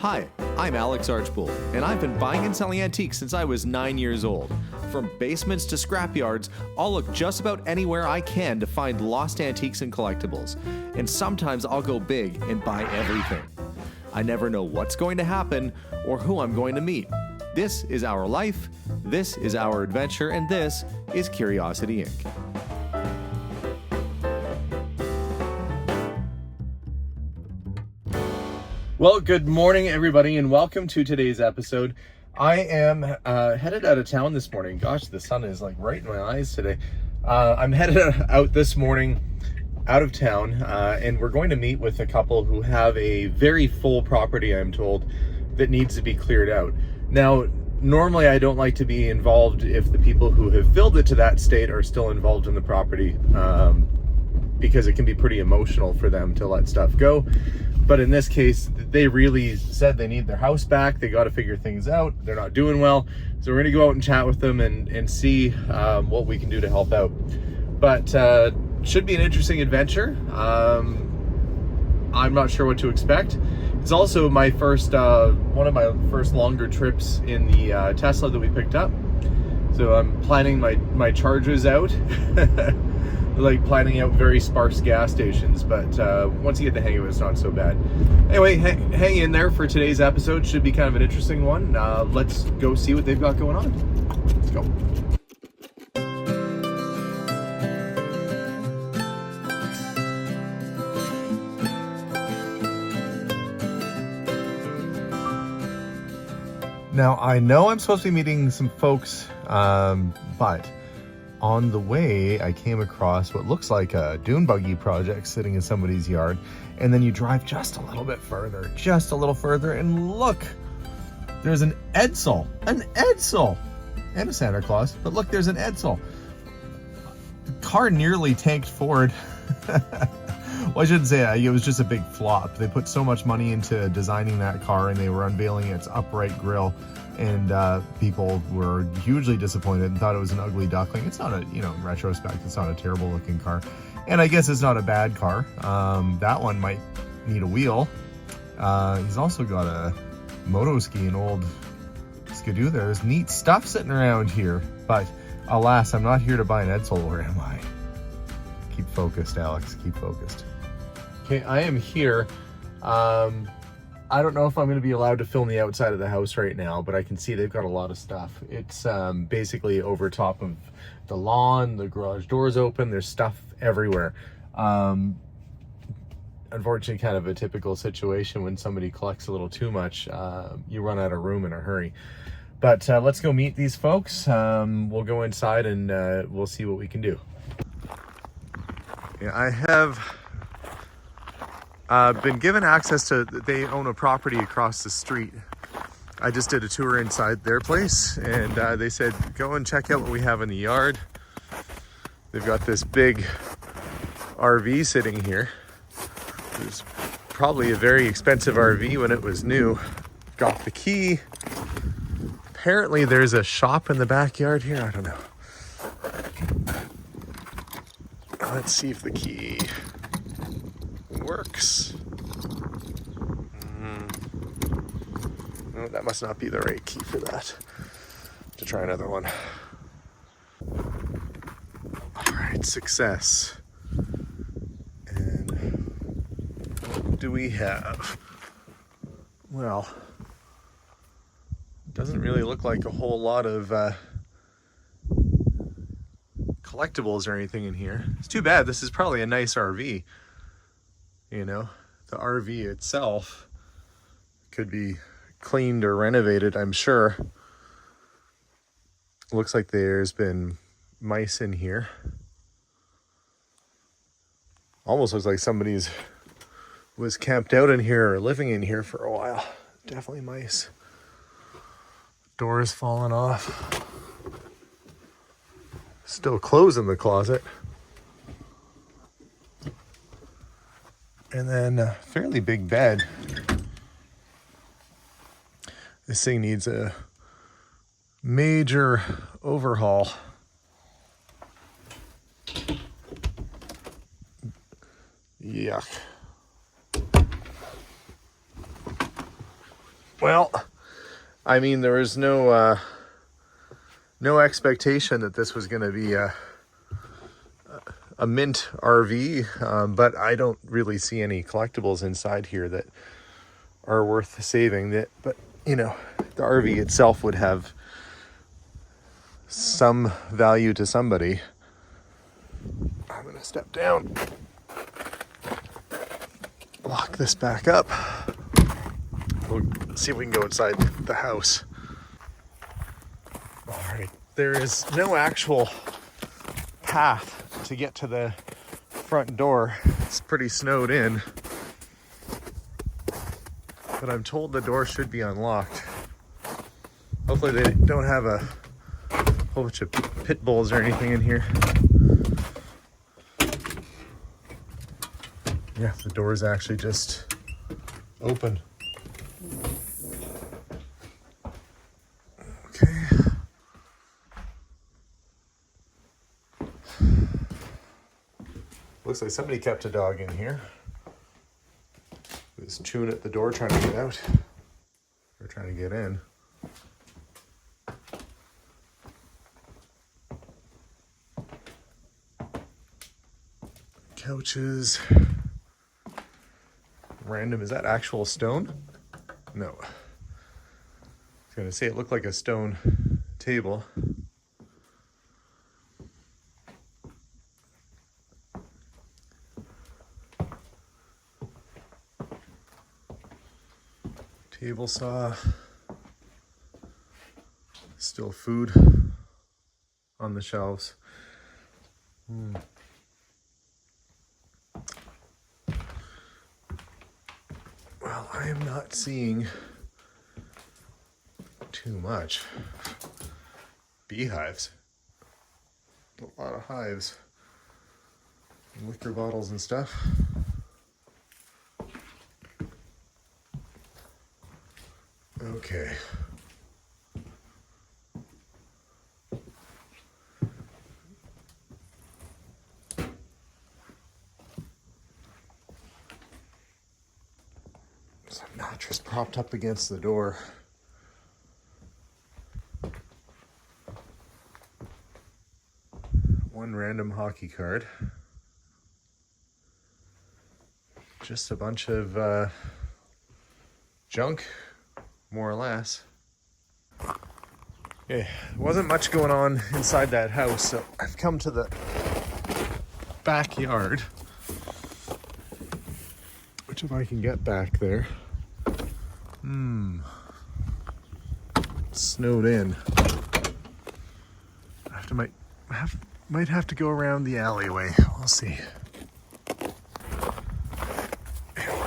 Hi, I'm Alex Archbold, and I've been buying and selling antiques since I was 9 years old. From basements to scrapyards, I'll look just about anywhere I can to find lost antiques and collectibles. And sometimes I'll go big and buy everything. I never know what's going to happen or who I'm going to meet. This is our life, this is our adventure, and this is Curiosity Inc. Well, good morning, everybody, and welcome to today's episode. I am headed out of town this morning. Gosh, the sun is like right in my eyes today. I'm headed out this morning out of town, and we're going to meet with a couple who have a very full property, I'm told, that needs to be cleared out. Now, normally I don't like to be involved if the people who have filled it to that state are still involved in the property, because it can be pretty emotional for them to let stuff go. But in this case, they really said they need their house back. They got to figure things out. They're not doing well. So we're going to go out and chat with them and see what we can do to help out. But should be an interesting adventure. I'm not sure what to expect. It's also my first, one of my first longer trips in the Tesla that we picked up. So I'm planning my charges out. Like planning out very sparse gas stations, but once you get the hang of it, it's not so bad. Anyway, hang in there for today's episode. Should be kind of an interesting one. Let's go see what they've got going on. Let's go. Now, I know I'm supposed to be meeting some folks, but on the way, I came across what looks like a dune buggy project sitting in somebody's yard. And then you drive just a little bit further, and look, there's an Edsel, and a Santa Claus. But look, there's an Edsel. The car nearly tanked forward. Well, I shouldn't say that. It was just a big flop. They put so much money into designing that car, and they were unveiling its upright grille. And people were hugely disappointed and thought it was an ugly duckling. It's not a, in retrospect, it's not a terrible looking car. And I guess it's not a bad car. That one might need a wheel. He's also got a moto ski, an old Skidoo. There's neat stuff sitting around here. But alas, I'm not here to buy an Edsel, or am I? Keep focused, Alex, keep focused. Okay, I am here. I don't know if I'm going to be allowed to film the outside of the house right now, but I can see they've got a lot of stuff. It's basically over top of the lawn, the garage door's open, there's stuff everywhere. Unfortunately, kind of a typical situation when somebody collects a little too much, you run out of room in a hurry. But let's go meet these folks. We'll go inside and we'll see what we can do. Yeah, I have been given access to, they own a property across the street. I just did a tour inside their place, and they said, go and check out what we have in the yard. They've got this big RV sitting here. It was probably a very expensive RV when it was new. Got the key. Apparently there's a shop in the backyard here. I don't know. Let's see if the key works. No, that must not be the right key for that. To try another one. All right, success. And what do we have? Well, doesn't really look like a whole lot of collectibles or anything in here. It's too bad. This is probably a nice RV. The RV itself could be cleaned or renovated, I'm sure. Looks like there's been mice in here. Almost looks like somebody's was camped out in here or living in here for a while. Definitely mice. Doors falling off. Still clothes in the closet. And then a fairly big bed. This thing needs a major overhaul. Yuck. Well, I mean, there was no expectation that this was going to be a mint RV, but I don't really see any collectibles inside here that are worth saving. But you know, the RV itself would have some value to somebody. I'm going to step down, lock this back up. We'll see if we can go inside the house. All right, there is no actual path to get to the front door. It's pretty snowed in, but I'm told the door should be unlocked. Hopefully they don't have a whole bunch of pit bulls or anything in here. Yeah, the door is actually just open. Okay. Looks like somebody kept a dog in here. He was chewing at the door trying to get out. Or trying to get in. Couches. Random, is that actual stone? No. I was gonna say it looked like a stone table. Table saw. Still food on the shelves. Well, I am not seeing too much. Beehives. A lot of hives. And liquor bottles and stuff. Okay. There's a mattress propped up against the door. One random hockey card. Just a bunch of junk, more or less. Okay, wasn't much going on inside that house, so I've come to the backyard. Which, if I can get back there. It's snowed in. Might have to go around the alleyway. We'll see.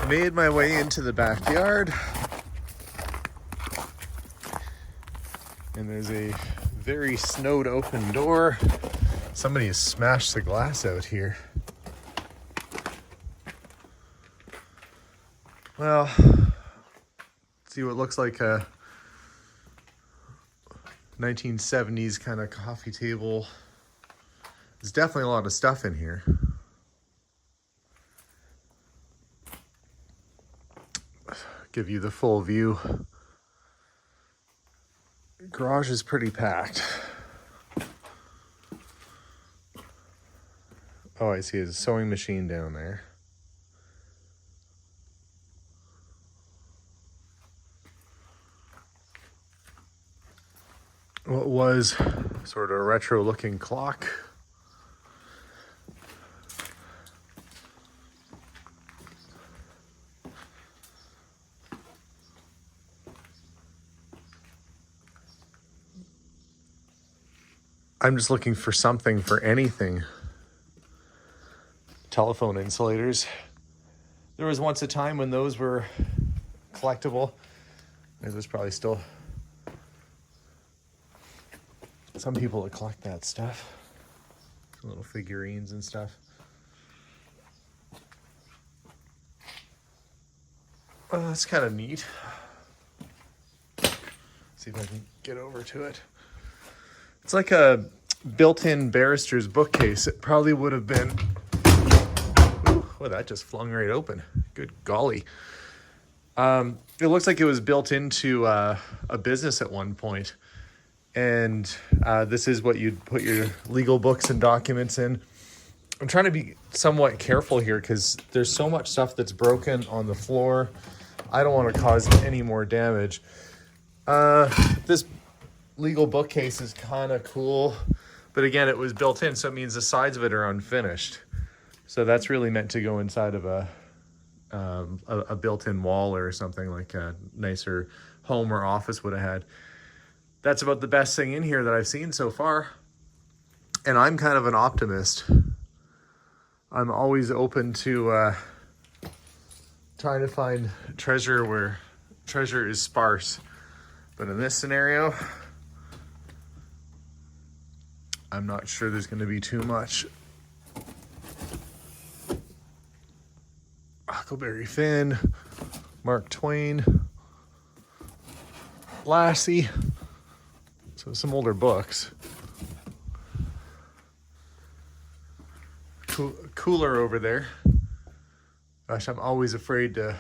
Made my way into the backyard. And there's a very snowed open door. Somebody has smashed the glass out here. Well, see what looks like a 1970s kind of coffee table. There's definitely a lot of stuff in here. Give you the full view. Garage is pretty packed. Oh, I see a sewing machine down there. What was sort of a retro looking clock. I'm just looking for something for anything. Telephone insulators. There was once a time when those were collectible. There's probably still some people that collect that stuff. Little figurines and stuff. Well, that's kind of neat. See if I can get over to it. It's like a built-in barrister's bookcase. It probably would have been... Ooh, well, that just flung right open. Good golly. It looks like it was built into a business at one point. And this is what you'd put your legal books and documents in. I'm trying to be somewhat careful here because there's so much stuff that's broken on the floor. I don't want to cause any more damage. This legal bookcase is kind of cool, but again, it was built in, so it means the sides of it are unfinished. So that's really meant to go inside of a built-in wall or something like a nicer home or office would have had. That's about the best thing in here that I've seen so far. And I'm kind of an optimist. I'm always open to trying to find treasure where treasure is sparse. But in this scenario, I'm not sure there's going to be too much. Huckleberry Finn, Mark Twain, Lassie. So some older books. Cooler over there. Gosh, I'm always afraid to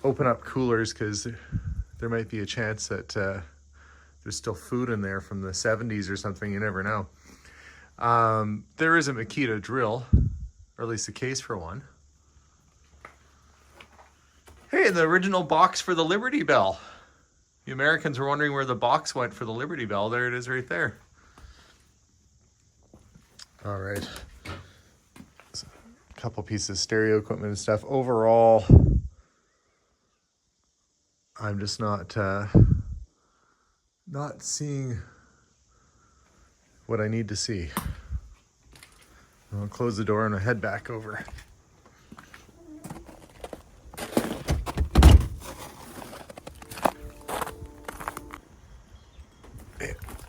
open up coolers because there might be a chance that there's still food in there from the 70s or something. You never know. There is a Makita drill, or at least a case for one. Hey, the original box for the Liberty Bell. The Americans were wondering where the box went for the Liberty Bell. There it is right there. All right. So, a couple pieces of stereo equipment and stuff. Overall, I'm just not seeing what I need to see. I'll close the door and I'll head back over.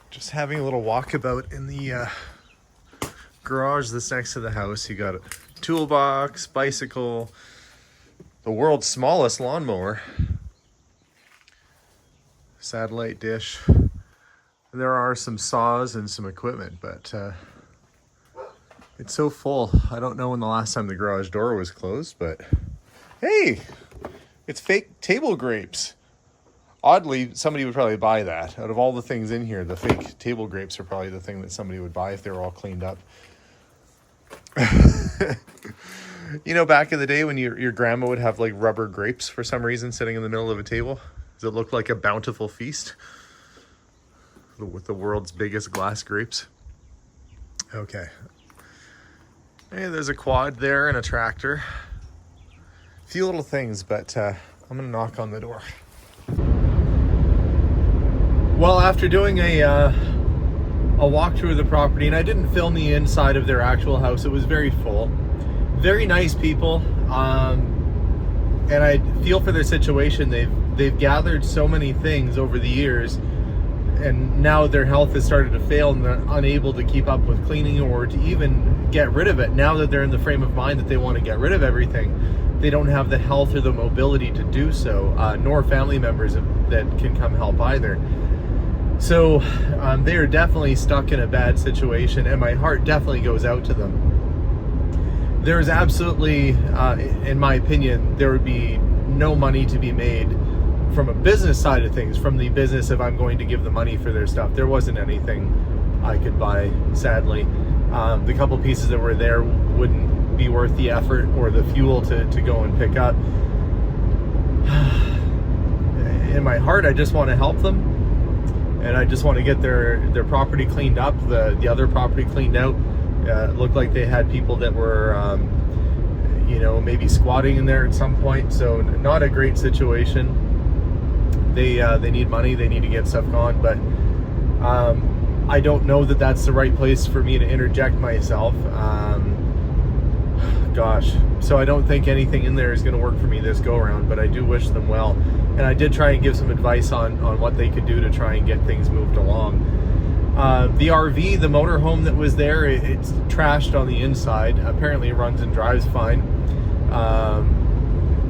Just having a little walkabout in the garage that's next to the house. You got a toolbox, bicycle, the world's smallest lawnmower, satellite dish. There are some saws and some equipment, but it's so full. I don't know when the last time the garage door was closed, but hey, it's fake table grapes. Oddly, somebody would probably buy that. Out of all the things in here, the fake table grapes are probably the thing that somebody would buy if they were all cleaned up. You know, back in the day when your grandma would have like rubber grapes for some reason sitting in the middle of a table? Does it look like a bountiful feast? With the world's biggest glass grapes. Okay. Hey, there's a quad there and a tractor. A few little things, but I'm going to knock on the door. Well, after doing a walkthrough of the property, and I didn't film the inside of their actual house, it was very full. Very nice people, and I feel for their situation. They've gathered so many things over the years, and now their health has started to fail, and they're unable to keep up with cleaning or to even get rid of it. Now that they're in the frame of mind that they want to get rid of everything, they don't have the health or the mobility to do so, nor family members that can come help either. So they are definitely stuck in a bad situation, and my heart definitely goes out to them. There's absolutely, in my opinion, there would be no money to be made from a business side of things, from the business if I'm going to give the money for their stuff. There wasn't anything I could buy, sadly. The couple pieces that were there wouldn't be worth the effort or the fuel to go and pick up. In my heart, I just want to help them. And I just want to get their property cleaned up, the other property cleaned out. It looked like they had people that were, maybe squatting in there at some point. So not a great situation. They need money. They need to get stuff gone. But I don't know that that's the right place for me to interject myself. So I don't think anything in there is going to work for me this go around, but I do wish them well. And I did try and give some advice on what they could do to try and get things moved along. The RV, the motorhome that was there, it's trashed on the inside. Apparently it runs and drives fine.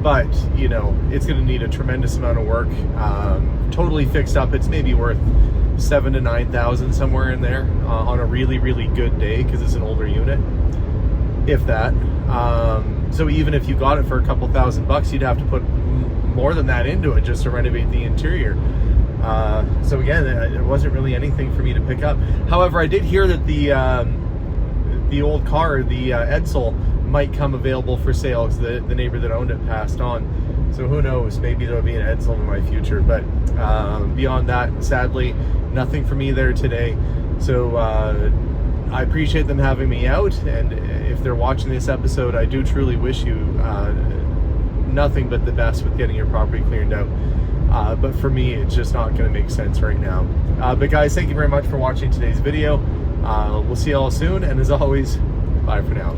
But, it's going to need a tremendous amount of work. Totally fixed up, it's maybe worth $7,000 to $9,000 somewhere in there on a really, really good day because it's an older unit, if that. So even if you got it for a couple $1,000, you'd have to put more than that into it just to renovate the interior. So again, it wasn't really anything for me to pick up. However, I did hear that the old car, the Edsel, might come available for sale because the neighbor that owned it passed on. So who knows, maybe there'll be an Edsel in my future. But beyond that, sadly, nothing for me there today. So I appreciate them having me out, and if they're watching this episode, I do truly wish you nothing but the best with getting your property cleared out. But for me, it's just not going to make sense right now. But guys, thank you very much for watching today's video. We'll see you all soon, and as always, bye for now.